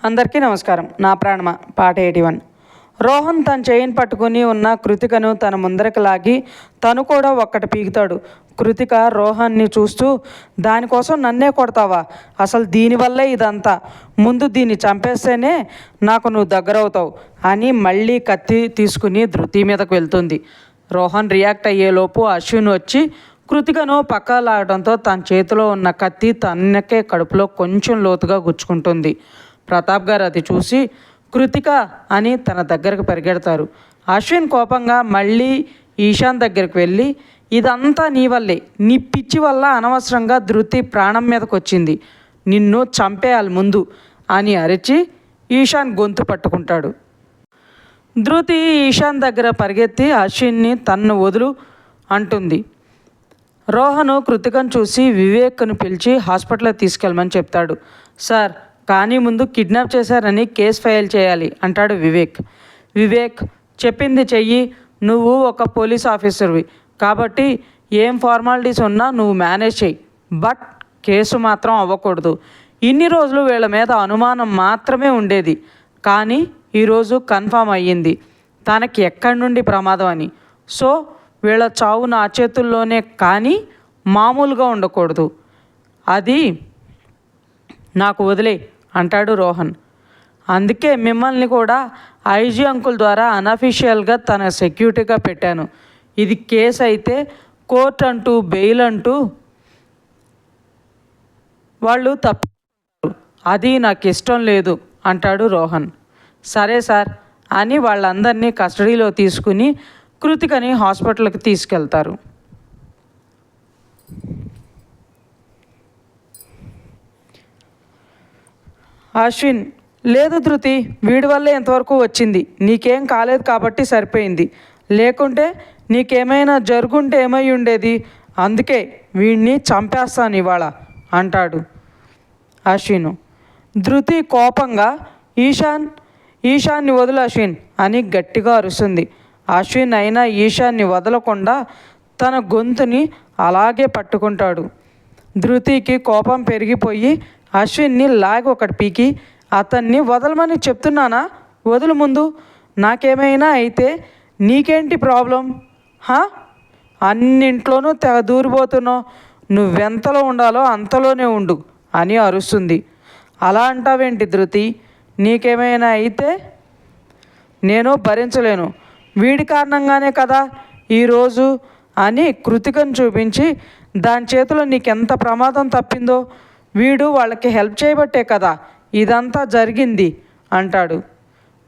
అందరికీ నమస్కారం. నా ప్రాణమ పాట 81. రోహన్ తన చైన్ పట్టుకుని ఉన్న కృతికను తన ముందరకు లాగి తను కూడా ఒక్కటి పీకుతాడు. కృతిక రోహన్ని చూస్తూ, దానికోసం నన్నే కొడతావా? అసలు దీనివల్లే ఇదంతా. ముందు దీన్ని చంపేస్తేనే నాకు నువ్వు దగ్గరవుతావు అని మళ్ళీ కత్తి తీసుకుని ధృతి మీదకు వెళ్తుంది. రోహన్ రియాక్ట్ అయ్యేలోపు అశ్విన్ వచ్చి కృతికను పక్క లాగడంతో తన చేతిలో ఉన్న కత్తి తనకే కడుపులో కొంచెం లోతుగా గుచ్చుకుంటుంది. ప్రతాప్ గారు అది చూసి కృతిక అని తన దగ్గరకు పరిగెడతారు. అశ్విన్ కోపంగా మళ్ళీ ఈశాన్ దగ్గరికి వెళ్ళి, ఇదంతా నీ వల్లే, నీ పిచ్చి వల్ల అనవసరంగా ధృతి ప్రాణం మీదకి వచ్చింది, నిన్ను చంపేయాలి ముందు అని అరిచి ఈశాన్ గొంతు పట్టుకుంటాడు. ధృతి ఈశాన్ దగ్గర పరిగెత్తి అశ్విన్ని తన్ను వదులు అంటుంది. రోహను కృతికను చూసి వివేక్ను పిలిచి హాస్పిటల్కి తీసుకెళ్ళమని చెప్తాడు. సార్, కానీ ముందు కిడ్నాప్ చేశారని కేసు ఫైల్ చేయాలి అంటాడు వివేక్. వివేక్, చెప్పింది చెయ్యి, నువ్వు ఒక పోలీస్ ఆఫీసర్వి కాబట్టి ఏం ఫార్మాలిటీస్ ఉన్నా నువ్వు మేనేజ్ చెయ్యి, బట్ కేసు మాత్రం అవ్వకూడదు. ఇన్ని రోజులు వీళ్ళ మీద అనుమానం మాత్రమే ఉండేది, కానీ ఈరోజు కన్ఫామ్ అయ్యింది తనకి ఎక్కడి నుండి ప్రమాదం అని. సో వీళ్ళ చావు నా చేతుల్లోనే, కానీ మామూలుగా ఉండకూడదు, అది నాకు వదిలే అంటాడు రోహన్. అందుకే మిమ్మల్ని కూడా ఐజీ అంకుల్ ద్వారా అనఫీషియల్గా తన సెక్యూరిటీగా పెట్టాను. ఇది కేసు అయితే కోర్ట్ అంటూ బెయిల్ అంటూ వాళ్ళు తప్పు, అది నాకు ఇష్టం లేదు అంటాడు రోహన్. సరే సార్ అని వాళ్ళందరినీ కస్టడీలో తీసుకుని కృతికని హాస్పిటల్కి తీసుకెళ్తారు. అశ్విన్, లేదు ధృతి, వీడి వల్లే ఎంతవరకు వచ్చింది, నీకేం కాలేదు కాబట్టి సరిపోయింది, లేకుంటే నీకేమైనా జరుగుంటే ఏమై ఉండేది, అందుకే వీడిని చంపేస్తాను ఇవాళ అంటాడు అశ్విన్. ధృతి కోపంగా ఈశాన్ని వదులు అశ్విన్ అని గట్టిగా అరుస్తుంది. అశ్విన్ అయినా ఈశాన్ని వదలకుండా తన గొంతుని అలాగే పట్టుకుంటాడు. ధృతికి కోపం పెరిగిపోయి అశ్విన్ని లాగి ఒకటి పీకి, అతన్ని వదలమని చెప్తున్నానా, వదులు ముందు, నాకేమైనా అయితే నీకేంటి ప్రాబ్లం? అన్నింట్లోనూ తెగ దూరిపోతున్నావు, నువ్వెంతలో ఉండాలో అంతలోనే ఉండు అని అరుస్తుంది. అలా అంటావేంటి ధృతి, నీకేమైనా అయితే నేను భరించలేను, వీడి కారణంగానే కదా ఈరోజు అని కృతికను చూపించి, దాని చేతిలో నీకెంత ప్రమాదం తప్పిందో, వీడు వాళ్ళకి హెల్ప్ చేయబట్టే కదా ఇదంతా జరిగింది అంటాడు.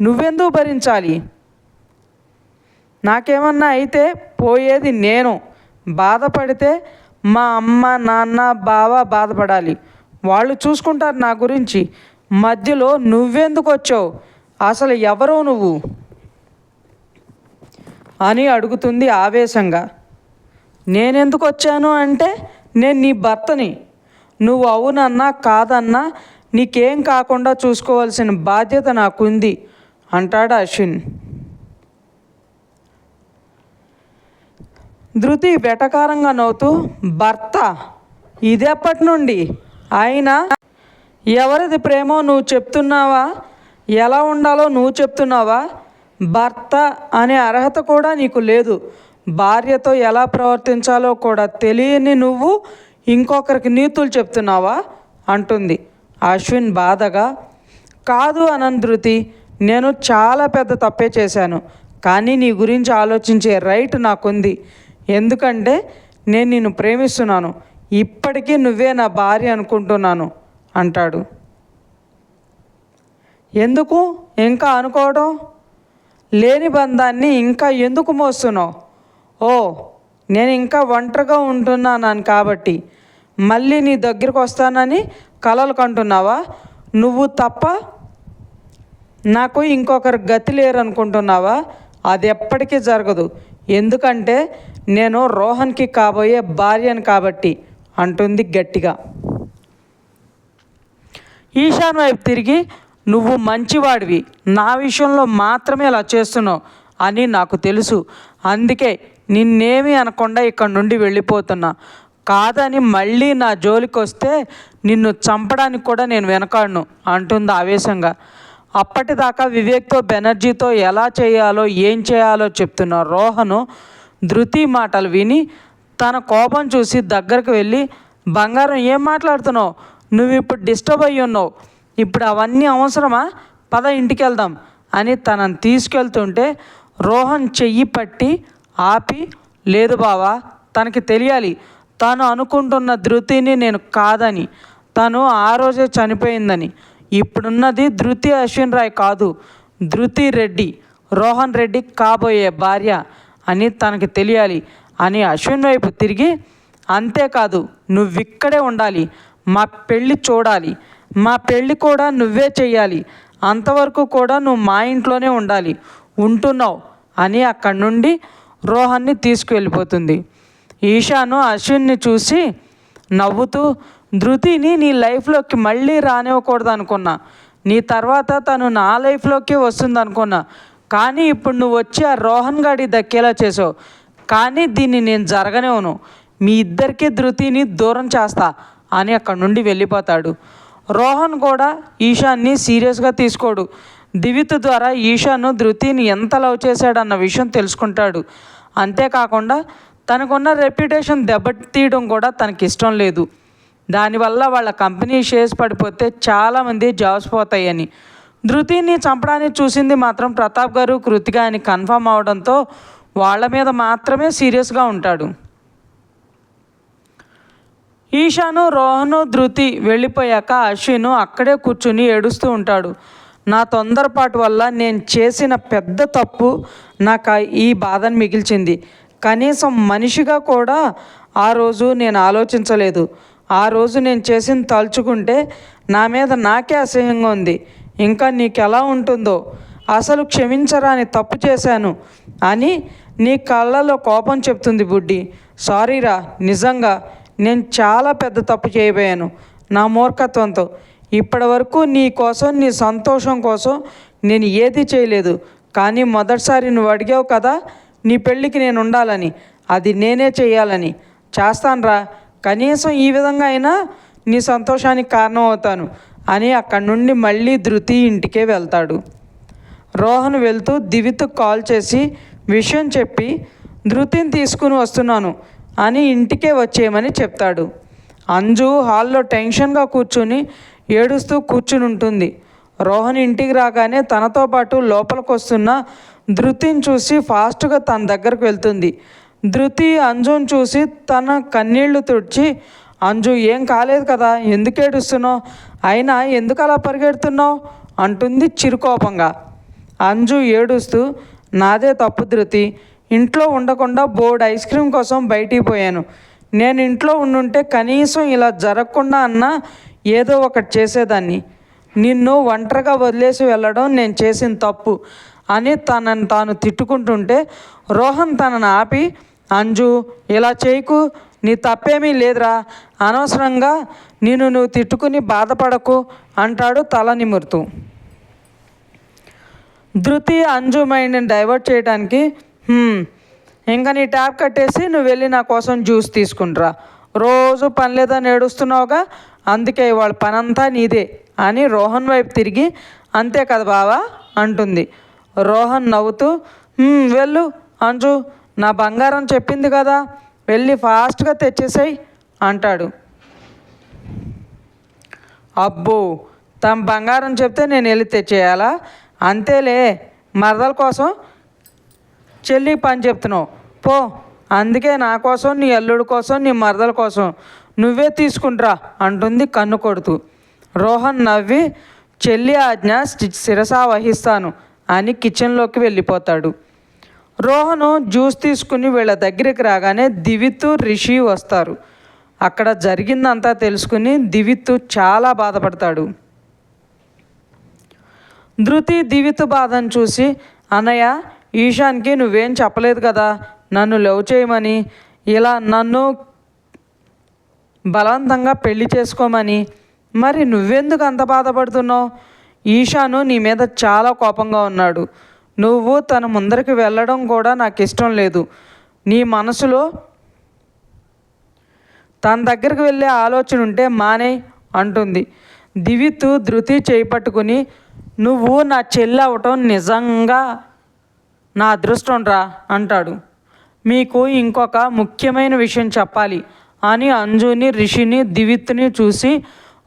నువ్వెందుకు భరించాలి? నాకేమన్నా అయితే పోయేది నేను, బాధపడితే మా అమ్మ నాన్న బావ బాధపడాలి, వాళ్ళు చూసుకుంటారు నా గురించి, మధ్యలో నువ్వెందుకు వచ్చావు, అసలు ఎవరో నువ్వు అని అడుగుతుంది ఆవేశంగా. నేనెందుకు వచ్చాను అంటే, నేను నీ భర్తని, నువ్వు అవునన్నా కాదన్నా నీకేం కాకుండా చూసుకోవాల్సిన బాధ్యత నాకుంది అంటాడు అశ్విన్. ధృతి వెటకారంగా నవ్వుతూ, భర్త ఇదెప్పటి నుండి? అయినా ఎవరిది ప్రేమో నువ్వు చెప్తున్నావా, ఎలా ఉండాలో నువ్వు చెప్తున్నావా? భర్త అనే అర్హత కూడా నీకు లేదు, భార్యతో ఎలా ప్రవర్తించాలో కూడా తెలియని నువ్వు ఇంకొకరికి నీతులు చెప్తున్నావా అంటుంది. అశ్విన్ బాధగా, కాదు అనన్ ధృతి, నేను చాలా పెద్ద తప్పే చేశాను, కానీ నీ గురించి ఆలోచించే రైట్ నాకుంది, ఎందుకంటే నేను నిన్ను ప్రేమిస్తున్నాను, ఇప్పటికీ నువ్వే నా భార్య అనుకుంటున్నాను అంటాడు. ఎందుకు ఇంకా అనుకోవడం, లేని బంధాన్ని ఇంకా ఎందుకు మోస్తున్నావు? ఓ, నేను ఇంకా ఒంటరిగా ఉంటున్నాను కాబట్టి మళ్ళీ నీ దగ్గరికి వస్తానని కలలు కంటున్నావా? నువ్వు తప్ప నాకు ఇంకొకరు గతి లేరు అనుకుంటున్నావా? అది ఎప్పటికీ జరగదు, ఎందుకంటే నేను రోహన్కి కాబోయే భార్యను కాబట్టి అంటుంది గట్టిగా. ఈశాన్ వైపు తిరిగి, నువ్వు మంచివాడివి, నా విషయంలో మాత్రమే ఇలా చేస్తున్నావు అని నాకు తెలుసు, అందుకే నిన్నేమీ అనకుండా ఇక్కడి నుండి వెళ్ళిపోతున్నా, కాదని మళ్ళీ నా జోలికి వస్తే నిన్ను చంపడానికి కూడా నేను వెనకాడను అంటుంది ఆవేశంగా. అప్పటిదాకా వివేక్తో బెనర్జీతో ఎలా చేయాలో ఏం చేయాలో చెప్తున్న రోహను ధృతి మాటలు విని తన కోపం చూసి దగ్గరకు వెళ్ళి, బంగారం ఏం మాట్లాడుతున్నావు? నువ్వు ఇప్పుడు డిస్టర్బ్ అయ్యి ఉన్నావు. ఇప్పుడు అవన్నీ అవసరమా? పద ఇంటికి వెళ్దాం అని తనని తీసుకెళ్తుంటే రోహన్ చెయ్యి పట్టి ఆపి, లేదు బావా, తనకి తెలియాలి తాను అనుకుంటున్న ధృతిని నేను కాదని, తను ఆ రోజే చనిపోయిందని. ఇప్పుడున్నది ధృతి అశ్విన్ రాయ్ కాదు, ధృతి రెడ్డి, రోహన్ రెడ్డి కాబోయే భార్య అని తనకి తెలియాలి అని అశ్విన్ వైపు తిరిగి, అంతేకాదు నువ్విక్కడే ఉండాలి, మా పెళ్ళి చూడాలి, మా పెళ్ళి కూడా నువ్వే చెయ్యాలి, అంతవరకు కూడా నువ్వు మా ఇంట్లోనే ఉండాలి, ఉంటున్నావు అని అక్కడి నుండి రోహన్ని తీసుకువెళ్ళిపోతుంది. ఈశాను అశ్విన్ని చూసి నవ్వుతూ, ధృతిని నీ లైఫ్లోకి మళ్ళీ రానివ్వకూడదు అనుకున్నా, నీ తర్వాత తను నా లైఫ్లోకి వస్తుంది అనుకున్నా, కానీ ఇప్పుడు నువ్వు వచ్చి ఆ రోహన్ గాడి దక్కేలా చేసావు. కానీ దీన్ని నేను జరగనివ్వను, మీ ఇద్దరికీ ధృతిని దూరం చేస్తా అని అక్కడి నుండి వెళ్ళిపోతాడు. రోహన్ కూడా ఈశాన్ని సీరియస్గా తీసుకోడు. దివిత్ ద్వారా ఈశాను ధృతిని ఎంత లవ్ చేశాడన్న విషయం తెలుసుకుంటాడు. అంతేకాకుండా తనకున్న రెప్యుటేషన్ దెబ్బతీయడం కూడా తనకి ఇష్టం లేదు. దానివల్ల వాళ్ళ కంపెనీ షేర్స్ పడిపోతే చాలామంది జాబ్స్ పోతాయని. ధృతిని చంపడానికి చూసింది మాత్రం ప్రతాప్ గారు, కృతిక అని కన్ఫర్మ్ అవడంతో వాళ్ళ మీద మాత్రమే సీరియస్గా ఉంటాడు. ఈశాను, రోహను, ధృతి వెళ్ళిపోయాక అశ్విన్ అక్కడే కూర్చుని ఏడుస్తూ ఉంటాడు. నా తొందరపాటు వల్ల నేను చేసిన పెద్ద తప్పు నాకు ఈ బాధను మిగిల్చింది. కనీసం మనిషిగా కూడా ఆ రోజు నేను ఆలోచించలేదు. ఆ రోజు నేను చేసిన తలుచుకుంటే నా మీద నాకే అసహ్యంగా ఉంది. ఇంకా నీకు ఎలా ఉంటుందో, అసలు క్షమించరాని తప్పు చేశాను అని నీ కళ్ళలో కోపం చెప్తుంది బుడ్డి. సారీరా, నిజంగా నేను చాలా పెద్ద తప్పు చేయబోయాను నా మూర్ఖత్వంతో. ఇప్పటి వరకు నీ కోసం, నీ సంతోషం కోసం నేను ఏది చేయలేదు. కానీ మొదటిసారి నువ్వు అడిగావు కదా నీ పెళ్ళికి నేను ఉండాలని, అది నేనే చేయాలని. చేస్తానురా, కనీసం ఈ విధంగా అయినా నీ సంతోషానికి కారణం అవుతాను అని అక్కడి నుండి మళ్ళీ ధృతి ఇంటికే వెళ్తాడు. రోహన్ వెళ్తూ దివిత్కు కాల్ చేసి విషయం చెప్పి ధృతిని తీసుకుని వస్తున్నాను అని ఇంటికే వచ్చేయమని చెప్తాడు. అంజు హాల్లో టెన్షన్గా కూర్చుని ఏడుస్తూ కూర్చుని ఉంటుంది. రోహన్ ఇంటికి రాగానే తనతో పాటు లోపలికి వస్తున్న ధృతిని చూసి ఫాస్ట్గా తన దగ్గరకు వెళ్తుంది. ధృతి అంజుని చూసి తన కన్నీళ్లు తుడిచి, అంజు ఏం కాలేదు కదా, ఎందుకు ఏడుస్తున్నావు, అయినా ఎందుకు అలా పరిగెడుతున్నావు అంటుంది చిరుకోపంగా. అంజు ఏడుస్తూ, నాదే తప్పు ధృతి, ఇంట్లో ఉండకుండా బోర్డు ఐస్ క్రీమ్ కోసం బయటికి పోయాను. నేను ఇంట్లో ఉండుంటే కనీసం ఇలా జరగకుండా అన్నా ఏదో ఒకటి చేసేదాన్ని. నిన్ను ఒంటరిగా వదిలేసి వెళ్ళడం నేను చేసిన తప్పు అని తనని తాను తిట్టుకుంటుంటే రోహన్ తనని ఆపి, అంజు ఇలా చేయకు, నీ తప్పేమీ లేదురా, అనవసరంగా నువ్వు తిట్టుకుని బాధపడకు అంటాడు తల నిమురుతూ. ధృతి అంజు మైండ్ని డైవర్ట్ చేయడానికి, ఇంకా నీ ట్యాప్ కట్టేసి నువ్వు వెళ్ళి నా కోసం జ్యూస్ తీసుకుంటురా, రోజు పని లేదని ఏడుస్తున్నావుగా, అందుకే ఇవాళ పనంతా నీదే అని రోహన్ వైపు తిరిగి, అంతే కదా బావా అంటుంది. రోహన్ నవ్వుతూ, వెళ్ళు అంజు, నా బంగారం చెప్పింది కదా, వెళ్ళి ఫాస్ట్గా తెచ్చేసాయి అంటాడు. అబ్బో, తమ బంగారం చెప్తే నేను వెళ్ళి తెచ్చేయాలా? అంతేలే, మరదల కోసం చెల్లి పని చెప్తున్నావు పో, అందుకే నా కోసం, నీ అల్లుడి కోసం, నీ మరదల కోసం నువ్వే తీసుకుంట్రా అంటుంది కన్ను కొడుతూ. రోహన్ నవ్వి, చెల్లి ఆజ్ఞ శిరసా వహిస్తాను అని కిచెన్లోకి వెళ్ళిపోతాడు. రోహను జ్యూస్ తీసుకుని వీళ్ళ దగ్గరికి రాగానే దివిత్, రిషి వస్తారు. అక్కడ జరిగిందంతా తెలుసుకుని దివిత్ చాలా బాధపడతాడు. ధృతి దివిత్ బాధను చూసి, అన్నయ్య, ఈశాన్కి నువ్వేం చెప్పలేదు కదా నన్ను లవ్ చేయమని, ఇలా నన్ను బలవంతంగా పెళ్లి చేసుకోమని, మరి నువ్వెందుకు అంత బాధపడుతున్నావు? ఈశాను నీ మీద చాలా కోపంగా ఉన్నాడు. నువ్వు తన ముందరికి వెళ్ళడం కూడా నాకు ఇష్టం లేదు. నీ మనసులో తన దగ్గరికి వెళ్ళే ఆలోచన ఉంటే మానే అంటుంది. దివిత్ ధృతి చేయి పట్టుకుని, నువ్వు నా చెల్లి అవటం నిజంగా నా అదృష్టం రా అంటాడు. మీకు ఇంకొక ముఖ్యమైన విషయం చెప్పాలి అని అంజుని, రిషిని, దివిత్ని చూసి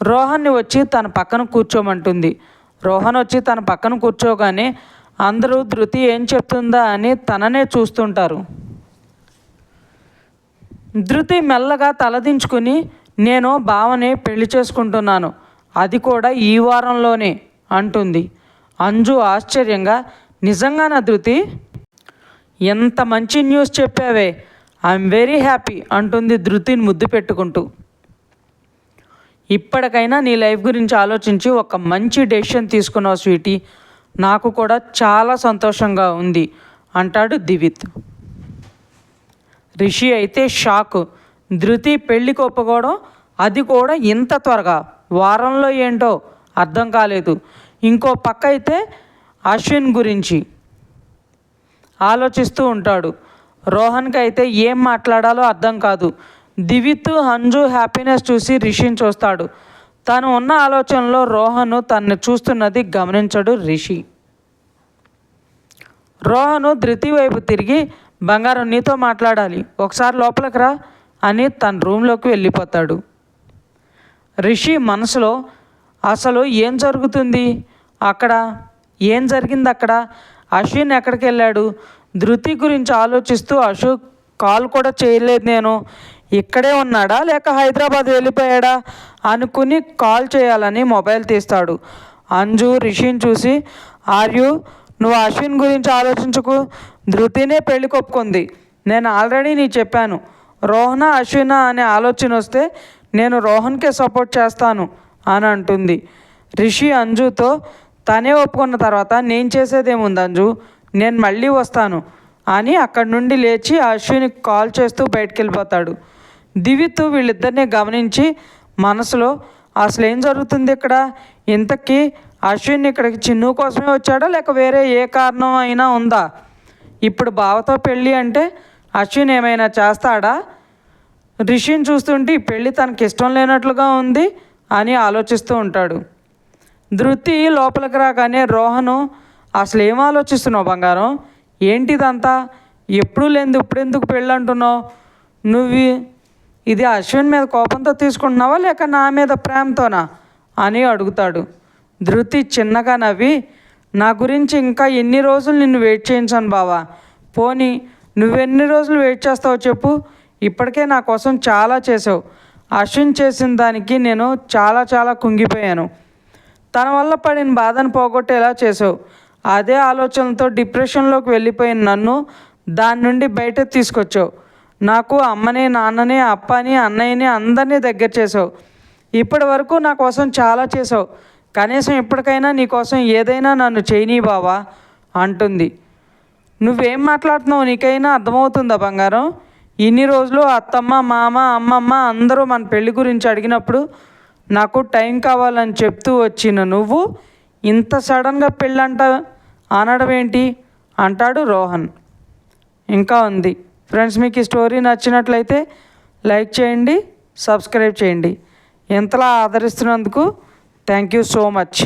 రోహన్ని వచ్చి తన పక్కన కూర్చోమంటుంది. రోహన్ వచ్చి తన పక్కన కూర్చోగానే అందరూ ధృతి ఏం చెప్తుందా అని తననే చూస్తుంటారు. ధృతి మెల్లగా తలదించుకుని, నేను బావని పెళ్లి చేసుకుంటున్నాను, అది కూడా ఈ వారంలోనే అంటుంది. అంజు ఆశ్చర్యంగా, నిజంగానా ధృతి? ఎంత మంచి న్యూస్ చెప్పావే, ఐఎమ్ వెరీ హ్యాపీ అంటుంది ధృతిని ముద్దు పెట్టుకుంటూ. ఇప్పటికైనా నీ లైఫ్ గురించి ఆలోచించి ఒక మంచి డెసిషన్ తీసుకున్నావు స్వీటీ, నాకు కూడా చాలా సంతోషంగా ఉంది అంటాడు దివిత్. రిషి అయితే షాక్. ధృతి పెళ్ళికి ఒప్పుకోవడం, అది కూడా ఇంత త్వరగా, వారంలో ఏంటో అర్థం కాలేదు. ఇంకో పక్క అయితే అశ్విన్ గురించి ఆలోచిస్తూ ఉంటాడు. రోహన్కి అయితే ఏం మాట్లాడాలో అర్థం కాదు. దివిత్, అంజు హ్యాపీనెస్ చూసి రిషిని చూస్తాడు. తను ఉన్న ఆలోచనలో రోహన్ తనని చూస్తున్నది గమనించడు రిషి. రోహను ధృతి వైపు తిరిగి, బంగారం నీతో మాట్లాడాలి, ఒకసారి లోపలికి రా అని తన రూమ్లోకి వెళ్ళిపోతాడు. రిషి మనసులో అసలు ఏం జరుగుతుంది అక్కడ, ఏం జరిగింది అక్కడ, అశ్విన్ ఎక్కడికి వెళ్ళాడు, ధృతి గురించి ఆలోచిస్తూ అశోక్ కాల్ కూడా చేయలేదు, నేను ఇక్కడే ఉన్నాడా లేక హైదరాబాద్ వెళ్ళిపోయాడా అనుకుని కాల్ చేయాలని మొబైల్ తీస్తాడు. అంజు రిషిని చూసి, ఆర్యు నువ్వు అశ్విన్ గురించి ఆలోచించుకు, ధృతినే పెళ్లి కొప్పుకుంది, నేను ఆల్రెడీ నీకు చెప్పాను, రోహన అశ్విన అనే ఆలోచన వస్తే నేను రోహన్కే సపోర్ట్ చేస్తాను అని అంటుంది. రిషి అంజుతో, తనే ఒప్పుకున్న తర్వాత నేను చేసేదేముంది అంజు, నేను మళ్ళీ వస్తాను అని అక్కడి నుండి లేచి అశ్వినికి కాల్ చేస్తూ బయటికి వెళ్ళిపోతాడు. దివిత్ వీళ్ళిద్దరిని గమనించి మనసులో అసలు ఏం జరుగుతుంది ఇక్కడ, ఇంతకీ అశ్విన్ ఇక్కడికి చిన్ను కోసమే వచ్చాడా లేక వేరే ఏ కారణం అయినా ఉందా, ఇప్పుడు బావతో పెళ్ళి అంటే అశ్విన్ ఏమైనా చేస్తాడా, రిషిని చూస్తుంటే ఈ పెళ్ళి తనకి ఇష్టం లేనట్లుగా ఉంది అని ఆలోచిస్తూ ఉంటాడు. ధృతి లోపలికి రాగానే రోహను, అసలు ఏం ఆలోచిస్తున్నావు బంగారం, ఏంటిదంతా, ఎప్పుడూ లేదు ఇప్పుడెందుకు పెళ్ళి అంటున్నావు, నువ్వు ఇది అశ్విన్ మీద కోపంతో తీసుకుంటున్నావా లేక నా మీద ప్రేమతోనా అని అడుగుతాడు. ధృతి చిన్నగా నవ్వి, నా గురించి ఇంకా ఎన్ని రోజులు నిన్ను వెయిట్ చేయించాను బావా, పోనీ నువ్వెన్ని రోజులు వెయిట్ చేస్తావో చెప్పు, ఇప్పటికే నా కోసం చాలా చేసావు, అశ్విన్ చేసిన దానికి నేను చాలా చాలా కుంగిపోయాను, తన వల్ల పడిన బాధను పోగొట్టేలా చేసావు, అదే ఆలోచనలతో డిప్రెషన్లోకి వెళ్ళిపోయిన నన్ను దాని నుండి బయట తీసుకొచ్చావు, నాకు అమ్మని, నాన్నని, అప్పని, అన్నయ్యని అందరినీ దగ్గర చేసావు, ఇప్పటి వరకు నా కోసం చాలా చేసావు, కనీసం ఇప్పటికైనా నీ కోసం ఏదైనా నన్ను చేయనీ బావా అంటుంది. నువ్వేం మాట్లాడుతున్నావు నీకైనా అర్థమవుతుందా బంగారం, ఇన్ని రోజులు అత్తమ్మ, మామ, అమ్మమ్మ అందరూ మన పెళ్లి గురించి అడిగినప్పుడు నాకు టైం కావాలని చెప్తూ వచ్చిన నువ్వు ఇంత సడన్గా పెళ్ళంట అనడం ఏంటి అంటాడు రోహన్. ఇంకా ఉంది ఫ్రెండ్స్, మీకు ఈ స్టోరీ నచ్చినట్లయితే లైక్ చేయండి, సబ్స్క్రైబ్ చేయండి, ఎంతలా ఆదరిస్తున్నందుకు థ్యాంక్ యూ సో మచ్.